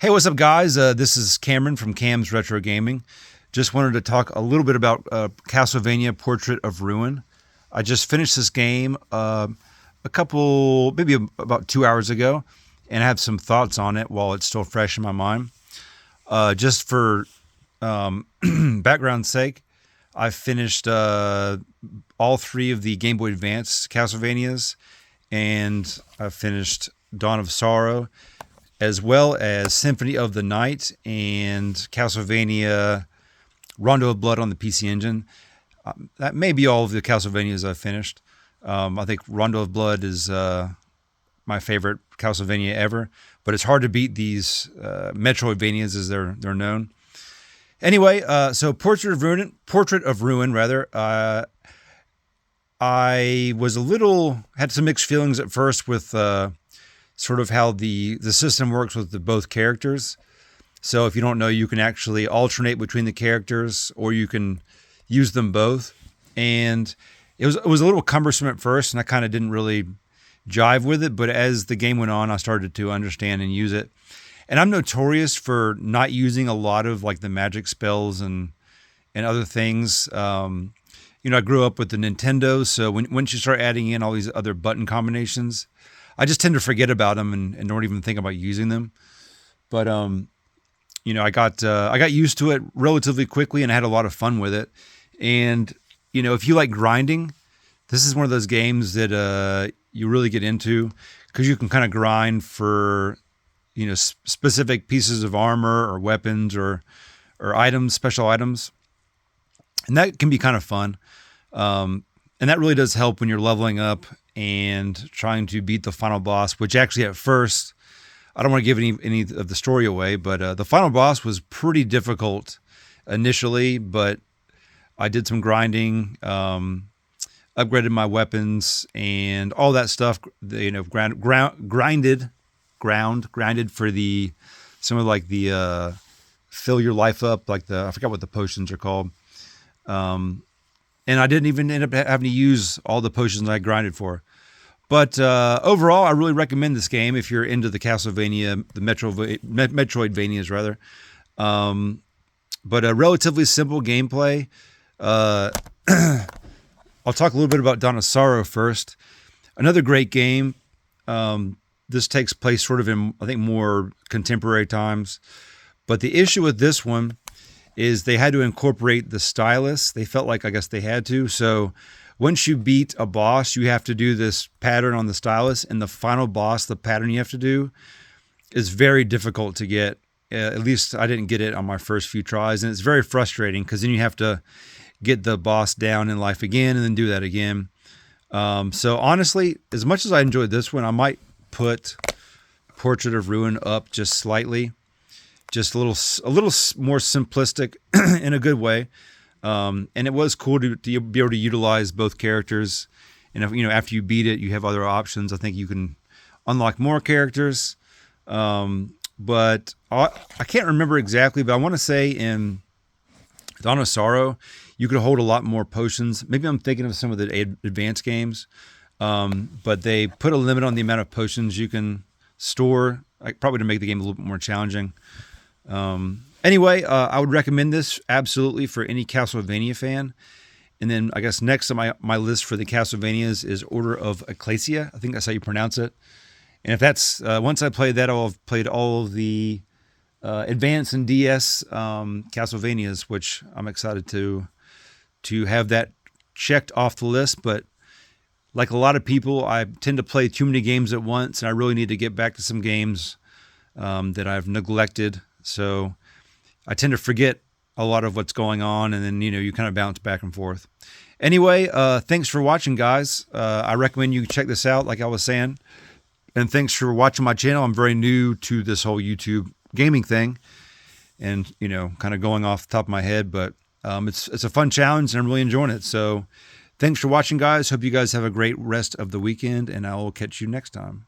Hey, what's up, guys? This is Cameron from Cam's Retro Gaming. Just wanted to talk a little bit about Castlevania Portrait of Ruin. I just finished this game maybe about 2 hours ago, and I have some thoughts on it while it's still fresh in my mind. Just for background's sake, I finished all three of the Game Boy Advance Castlevanias, and I finished Dawn of Sorrow, as well as Symphony of the Night and Castlevania Rondo of Blood on the PC Engine. That may be all of the Castlevanias I've finished. I think Rondo of Blood is my favorite Castlevania ever, but it's hard to beat these Metroidvanias as they're known. Anyway, so Portrait of Ruin, rather. I was had some mixed feelings at first with sort of how the system works with both characters. So if you don't know, you can actually alternate between the characters, or you can use them both. And it was a little cumbersome at first, and I kind of didn't really jive with it. But as the game went on, I started to understand and use it. And I'm notorious for not using a lot of like the magic spells and other things. I grew up with the Nintendo, so once you start adding in all these other button combinations, I just tend to forget about them and don't even think about using them. But I got used to it relatively quickly, and I had a lot of fun with it. And if you like grinding, this is one of those games that you really get into, because you can kind of grind for specific pieces of armor or weapons or items, special items, and that can be kind of fun. And that really does help when you're leveling up and trying to beat the final boss, which actually at first, I don't want to give any of the story away, but the final boss was pretty difficult initially, but I did some grinding, upgraded my weapons and all that stuff, grinded for some of like the fill your life up, like I forgot what the potions are called. And I didn't even end up having to use all the potions I grinded for. But overall, I really recommend this game if you're into the Castlevania, the Metroidvanias rather. But a relatively simple gameplay. I'll talk a little bit about Dawn of Sorrow first. Another great game. This takes place sort of in, I think, more contemporary times. But the issue with this one is they had to incorporate the stylus. They felt like, I guess they had to. So once you beat a boss, you have to do this pattern on the stylus, and the final boss, the pattern you have to do, is very difficult to get. At least I didn't get it on my first few tries, and it's very frustrating because then you have to get the boss down in life again and then do that again. So honestly, as much as I enjoyed this one, I might put Portrait of Ruin up just slightly, just a little more simplistic in a good way. And it was cool to be able to utilize both characters. And if, after you beat it, you have other options. I think you can unlock more characters. But I can't remember exactly, but I want to say in Dawn of Sorrow, you could hold a lot more potions. Maybe I'm thinking of some of the advanced games. But they put a limit on the amount of potions you can store, probably to make the game a little bit more challenging. Anyway, I would recommend this absolutely for any Castlevania fan. And then I guess next on my list for the Castlevanias is Order of Ecclesia. I think that's how you pronounce it. And if that's once I play that, I'll have played all of the Advance and DS Castlevanias, which I'm excited to have that checked off the list. But like a lot of people, I tend to play too many games at once, and I really need to get back to some games that I've neglected. So I tend to forget a lot of what's going on, and then you kind of bounce back and forth. Anyway, thanks for watching, guys. I recommend you check this out, like I was saying. And thanks for watching my channel. I'm very new to this whole YouTube gaming thing, and kind of going off the top of my head, but it's a fun challenge, and I'm really enjoying it. So thanks for watching, guys. Hope you guys have a great rest of the weekend, and I will catch you next time.